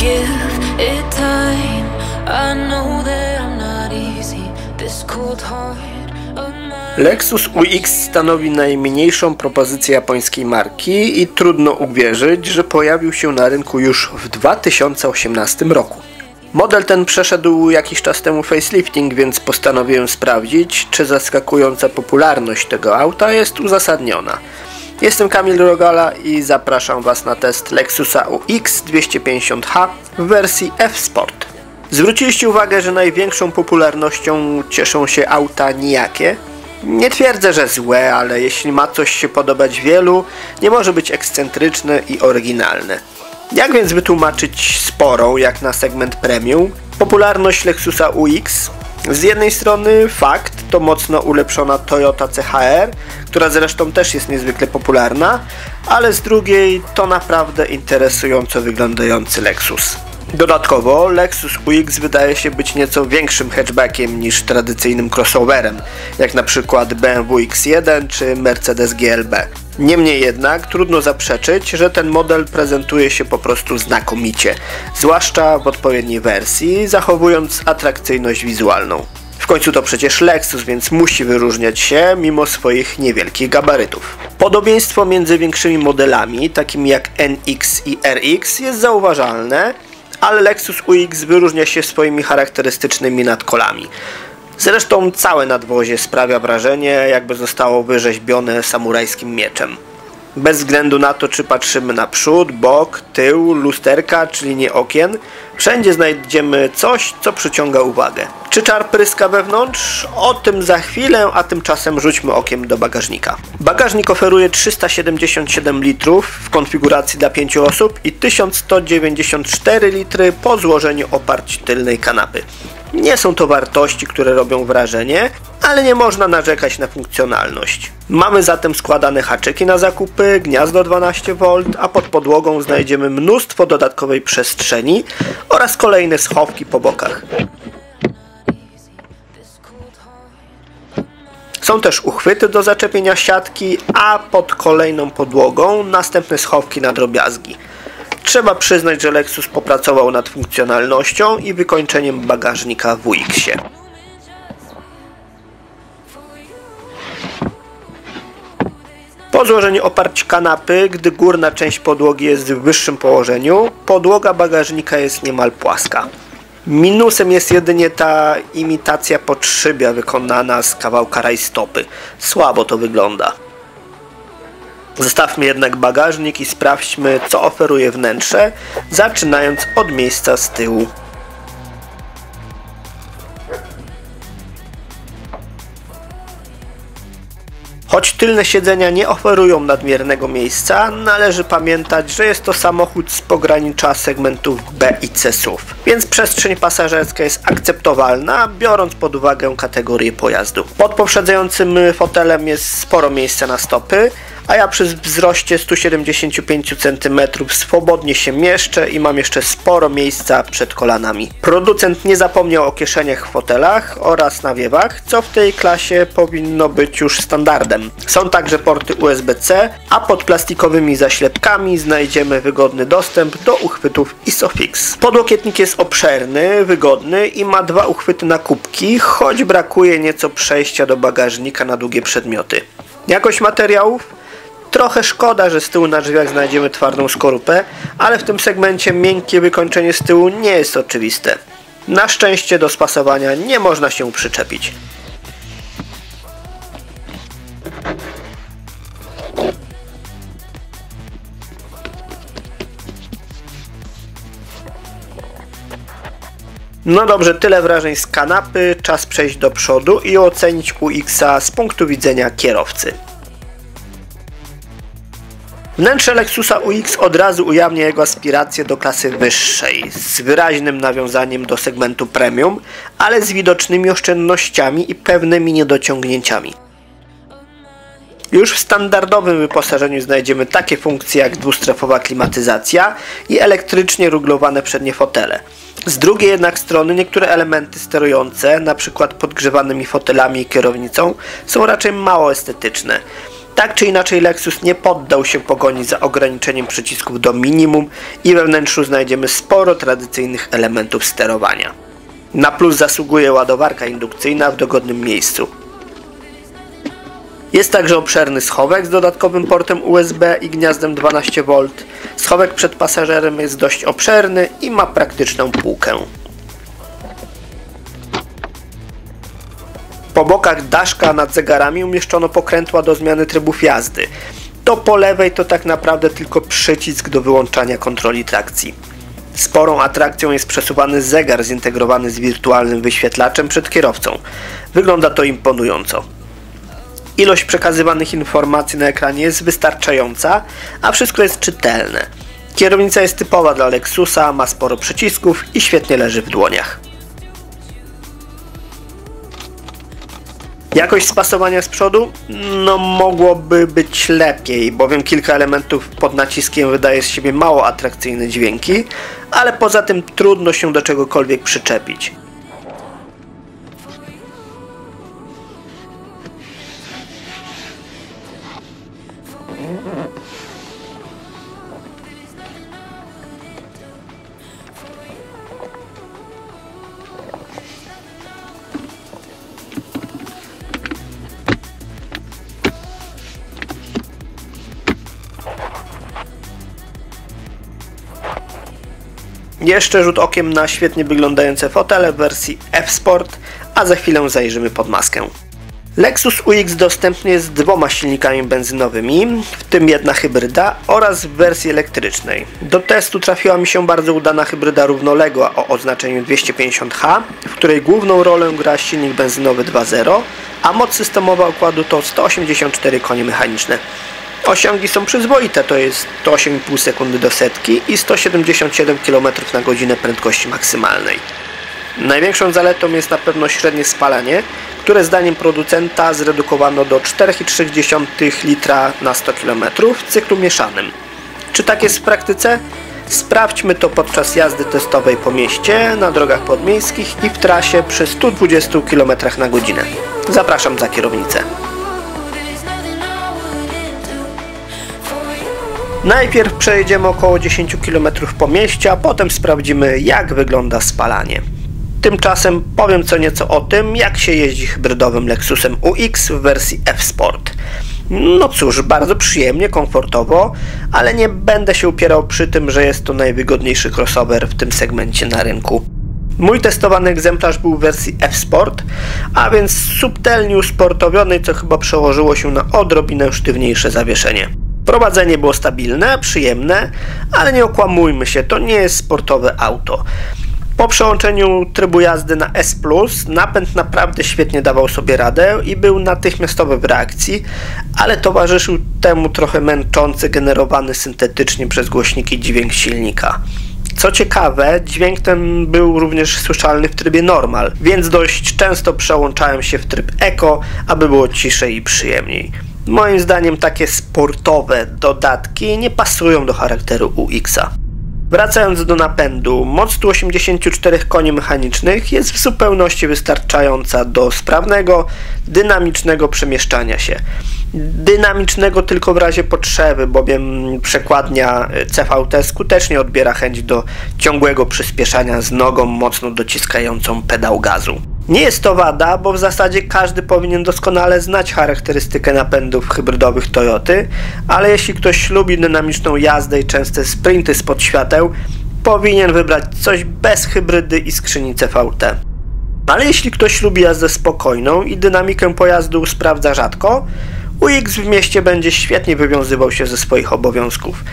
give it time. I know that I'm not easy. This cold heart of mine. Lexus UX stanowi najmniejszą propozycję japońskiej marki i trudno uwierzyć, że pojawił się na rynku już w 2018 roku. Model ten przeszedł jakiś czas temu facelifting, więc postanowiłem sprawdzić, czy zaskakująca popularność tego auta jest uzasadniona. Jestem Kamil Rogala i zapraszam Was na test Lexusa UX 250h w wersji F-Sport. Zwróciliście uwagę, że największą popularnością cieszą się auta nijakie? Nie twierdzę, że złe, ale jeśli ma coś się podobać wielu, nie może być ekscentryczne i oryginalne. Jak więc wytłumaczyć sporą, jak na segment premium, popularność Lexusa UX? Z jednej strony fakt, to mocno ulepszona Toyota CHR, która zresztą też jest niezwykle popularna, ale z drugiej to naprawdę interesująco wyglądający Lexus. Dodatkowo Lexus UX wydaje się być nieco większym hatchbackiem niż tradycyjnym crossoverem, jak na przykład BMW X1 czy Mercedes GLB. Niemniej jednak trudno zaprzeczyć, że ten model prezentuje się po prostu znakomicie, zwłaszcza w odpowiedniej wersji, zachowując atrakcyjność wizualną. W końcu to przecież Lexus, więc musi wyróżniać się mimo swoich niewielkich gabarytów. Podobieństwo między większymi modelami, takimi jak NX i RX, jest zauważalne, ale Lexus UX wyróżnia się swoimi charakterystycznymi nadkolami. Zresztą całe nadwozie sprawia wrażenie, jakby zostało wyrzeźbione samurajskim mieczem. Bez względu na to, czy patrzymy na przód, bok, tył, lusterka czy linię okien, wszędzie znajdziemy coś, co przyciąga uwagę. Czy czar pryska wewnątrz? O tym za chwilę, a tymczasem rzućmy okiem do bagażnika. Bagażnik oferuje 377 litrów w konfiguracji dla 5 osób i 1194 litry po złożeniu oparć tylnej kanapy. Nie są to wartości, które robią wrażenie, ale nie można narzekać na funkcjonalność. Mamy zatem składane haczyki na zakupy, gniazdo 12V, a pod podłogą znajdziemy mnóstwo dodatkowej przestrzeni oraz kolejne schowki po bokach. Są też uchwyty do zaczepienia siatki, a pod kolejną podłogą następne schowki na drobiazgi. Trzeba przyznać, że Lexus popracował nad funkcjonalnością i wykończeniem bagażnika w UX-ie. Po złożeniu oparć kanapy, gdy górna część podłogi jest w wyższym położeniu, podłoga bagażnika jest niemal płaska. Minusem jest jedynie ta imitacja podszybia wykonana z kawałka rajstopy. Słabo to wygląda. Zostawmy jednak bagażnik i sprawdźmy, co oferuje wnętrze, zaczynając od miejsca z tyłu. Choć tylne siedzenia nie oferują nadmiernego miejsca, należy pamiętać, że jest to samochód z pogranicza segmentów B i C SUV, więc przestrzeń pasażerska jest akceptowalna, biorąc pod uwagę kategorię pojazdu. Pod poprzedzającym fotelem jest sporo miejsca na stopy, a ja przy wzroście 175 cm swobodnie się mieszczę i mam jeszcze sporo miejsca przed kolanami. Producent nie zapomniał o kieszeniach w fotelach oraz nawiewach, co w tej klasie powinno być już standardem. Są także porty USB-C, a pod plastikowymi zaślepkami znajdziemy wygodny dostęp do uchwytów ISOFIX. Podłokietnik jest obszerny, wygodny i ma dwa uchwyty na kubki, choć brakuje nieco przejścia do bagażnika na długie przedmioty. Jakość materiałów? Trochę szkoda, że z tyłu na drzwiach znajdziemy twardą skorupę, ale w tym segmencie miękkie wykończenie z tyłu nie jest oczywiste. Na szczęście do spasowania nie można się przyczepić. No dobrze, tyle wrażeń z kanapy, czas przejść do przodu i ocenić UX-a z punktu widzenia kierowcy. Wnętrze Lexusa UX od razu ujawnia jego aspiracje do klasy wyższej, z wyraźnym nawiązaniem do segmentu premium, ale z widocznymi oszczędnościami i pewnymi niedociągnięciami. Już w standardowym wyposażeniu znajdziemy takie funkcje jak dwustrefowa klimatyzacja i elektrycznie ruglowane przednie fotele. Z drugiej jednak strony niektóre elementy sterujące, np. podgrzewanymi fotelami i kierownicą, są raczej mało estetyczne. Tak czy inaczej Lexus nie poddał się pogoni za ograniczeniem przycisków do minimum i we wnętrzu znajdziemy sporo tradycyjnych elementów sterowania. Na plus zasługuje ładowarka indukcyjna w dogodnym miejscu. Jest także obszerny schowek z dodatkowym portem USB i gniazdem 12V. Schowek przed pasażerem jest dość obszerny i ma praktyczną półkę. Po bokach daszka nad zegarami umieszczono pokrętła do zmiany trybów jazdy. To po lewej to tak naprawdę tylko przycisk do wyłączania kontroli trakcji. Sporą atrakcją jest przesuwany zegar zintegrowany z wirtualnym wyświetlaczem przed kierowcą. Wygląda to imponująco. Ilość przekazywanych informacji na ekranie jest wystarczająca, a wszystko jest czytelne. Kierownica jest typowa dla Lexusa, ma sporo przycisków i świetnie leży w dłoniach. Jakość spasowania z przodu? No mogłoby być lepiej, bowiem kilka elementów pod naciskiem wydaje z siebie mało atrakcyjne dźwięki, ale poza tym trudno się do czegokolwiek przyczepić. Jeszcze rzut okiem na świetnie wyglądające fotele w wersji F-Sport, a za chwilę zajrzymy pod maskę. Lexus UX dostępny jest z 2 silnikami benzynowymi, w tym jedna hybryda oraz w wersji elektrycznej. Do testu trafiła mi się bardzo udana hybryda równoległa o oznaczeniu 250H, w której główną rolę gra silnik benzynowy 2.0, a moc systemowa układu to 184 konie mechaniczne. Osiągi są przyzwoite, to jest 8,5 sekundy do setki i 177 km/h prędkości maksymalnej. Największą zaletą jest na pewno średnie spalanie, które zdaniem producenta zredukowano do 4,3 litra na 100 km w cyklu mieszanym. Czy tak jest w praktyce? Sprawdźmy to podczas jazdy testowej po mieście, na drogach podmiejskich i w trasie przy 120 km/h. Zapraszam za kierownicę. Najpierw przejedziemy około 10 km po mieście, a potem sprawdzimy, jak wygląda spalanie. Tymczasem powiem co nieco o tym, jak się jeździ hybrydowym Lexusem UX w wersji F-Sport. No cóż, bardzo przyjemnie, komfortowo, ale nie będę się upierał przy tym, że jest to najwygodniejszy crossover w tym segmencie na rynku. Mój testowany egzemplarz był w wersji F-Sport, a więc subtelnie usportowionej, co chyba przełożyło się na odrobinę sztywniejsze zawieszenie. Prowadzenie było stabilne, przyjemne, ale nie okłamujmy się, to nie jest sportowe auto. Po przełączeniu trybu jazdy na S+, napęd naprawdę świetnie dawał sobie radę i był natychmiastowy w reakcji, ale towarzyszył temu trochę męczący, generowany syntetycznie przez głośniki dźwięk silnika. Co ciekawe, dźwięk ten był również słyszalny w trybie normal, więc dość często przełączałem się w tryb Eco, aby było ciszej i przyjemniej. Moim zdaniem takie sportowe dodatki nie pasują do charakteru UX-a. Wracając do napędu, moc 184 koni mechanicznych jest w zupełności wystarczająca do sprawnego, dynamicznego przemieszczania się. Dynamicznego tylko w razie potrzeby, bowiem przekładnia CVT skutecznie odbiera chęć do ciągłego przyspieszania z nogą mocno dociskającą pedał gazu. Nie jest to wada, bo w zasadzie każdy powinien doskonale znać charakterystykę napędów hybrydowych Toyoty, ale jeśli ktoś lubi dynamiczną jazdę i częste sprinty spod świateł, powinien wybrać coś bez hybrydy i skrzyni CVT. Ale jeśli ktoś lubi jazdę spokojną i dynamikę pojazdu sprawdza rzadko, UX w mieście będzie świetnie wywiązywał się ze swoich obowiązków.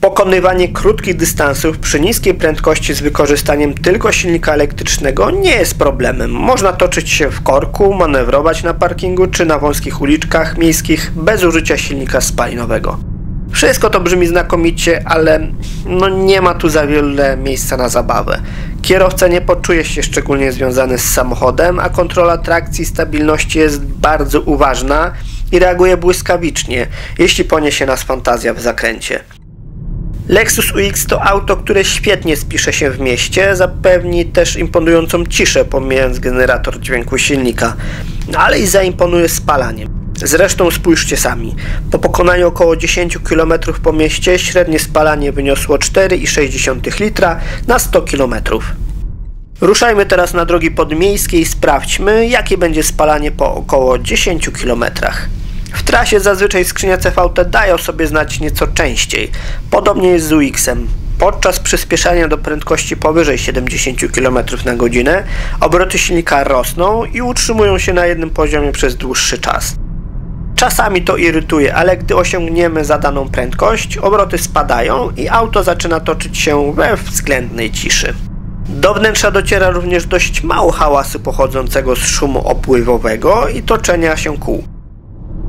Pokonywanie krótkich dystansów przy niskiej prędkości z wykorzystaniem tylko silnika elektrycznego nie jest problemem. Można toczyć się w korku, manewrować na parkingu czy na wąskich uliczkach miejskich bez użycia silnika spalinowego. Wszystko to brzmi znakomicie, ale nie ma tu za wiele miejsca na zabawę. Kierowca nie poczuje się szczególnie związany z samochodem, a kontrola trakcji i stabilności jest bardzo uważna i reaguje błyskawicznie, jeśli poniesie nas fantazja w zakręcie. Lexus UX to auto, które świetnie spisze się w mieście, zapewni też imponującą ciszę, pomijając generator dźwięku silnika, ale i zaimponuje spalaniem. Zresztą spójrzcie sami. Po pokonaniu około 10 km po mieście średnie spalanie wyniosło 4,6 litra na 100 km. Ruszajmy teraz na drogi podmiejskie i sprawdźmy, jakie będzie spalanie po około 10 km. W trasie zazwyczaj skrzynia CVT daje o sobie znać nieco częściej. Podobnie jest z UX-em. Podczas przyspieszania do prędkości powyżej 70 km na godzinę obroty silnika rosną i utrzymują się na jednym poziomie przez dłuższy czas. Czasami to irytuje, ale gdy osiągniemy zadaną prędkość, obroty spadają i auto zaczyna toczyć się we względnej ciszy. Do wnętrza dociera również dość mało hałasu pochodzącego z szumu opływowego i toczenia się kół.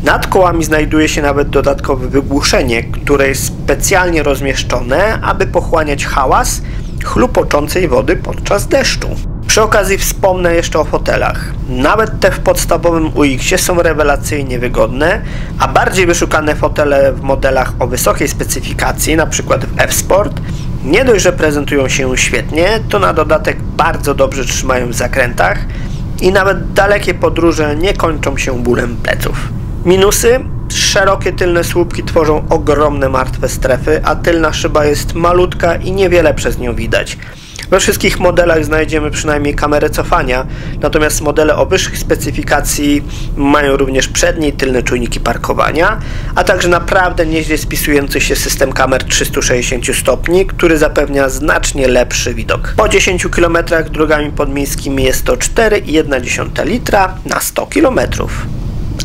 Nad kołami znajduje się nawet dodatkowe wygłuszenie, które jest specjalnie rozmieszczone, aby pochłaniać hałas chlupoczącej wody podczas deszczu. Przy okazji wspomnę jeszcze o fotelach. Nawet te w podstawowym UX-ie są rewelacyjnie wygodne, a bardziej wyszukane fotele w modelach o wysokiej specyfikacji, np. w F-Sport, nie dość, że prezentują się świetnie, to na dodatek bardzo dobrze trzymają w zakrętach i nawet dalekie podróże nie kończą się bólem pleców. Minusy? Szerokie tylne słupki tworzą ogromne martwe strefy, a tylna szyba jest malutka i niewiele przez nią widać. We wszystkich modelach znajdziemy przynajmniej kamerę cofania, natomiast modele o wyższych specyfikacji mają również przednie i tylne czujniki parkowania, a także naprawdę nieźle spisujący się system kamer 360 stopni, który zapewnia znacznie lepszy widok. Po 10 km drogami podmiejskimi jest to 4,1 litra na 100 km.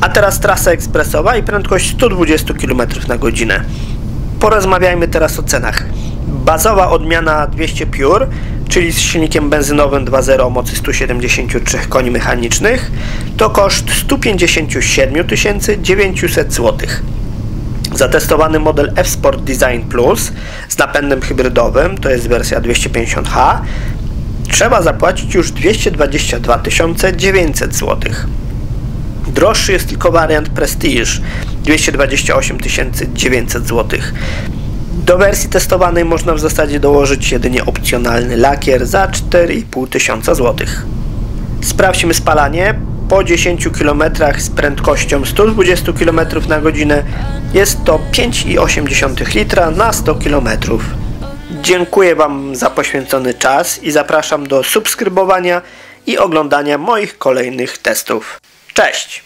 A teraz trasa ekspresowa i prędkość 120 km na godzinę. Porozmawiajmy teraz o cenach. Bazowa odmiana 200 Pure, czyli z silnikiem benzynowym 2.0 o mocy 173 koni mechanicznych, to koszt 157 900 zł. Zatestowany model F-Sport Design Plus z napędem hybrydowym, to jest wersja 250h, trzeba zapłacić już 222 900 zł. Droższy jest tylko wariant Prestige, 228 900 zł. Do wersji testowanej można w zasadzie dołożyć jedynie opcjonalny lakier za 4500 zł. Sprawdźmy spalanie. Po 10 km z prędkością 120 km na godzinę jest to 5,8 litra na 100 km. Dziękuję Wam za poświęcony czas i zapraszam do subskrybowania i oglądania moich kolejnych testów. Cześć!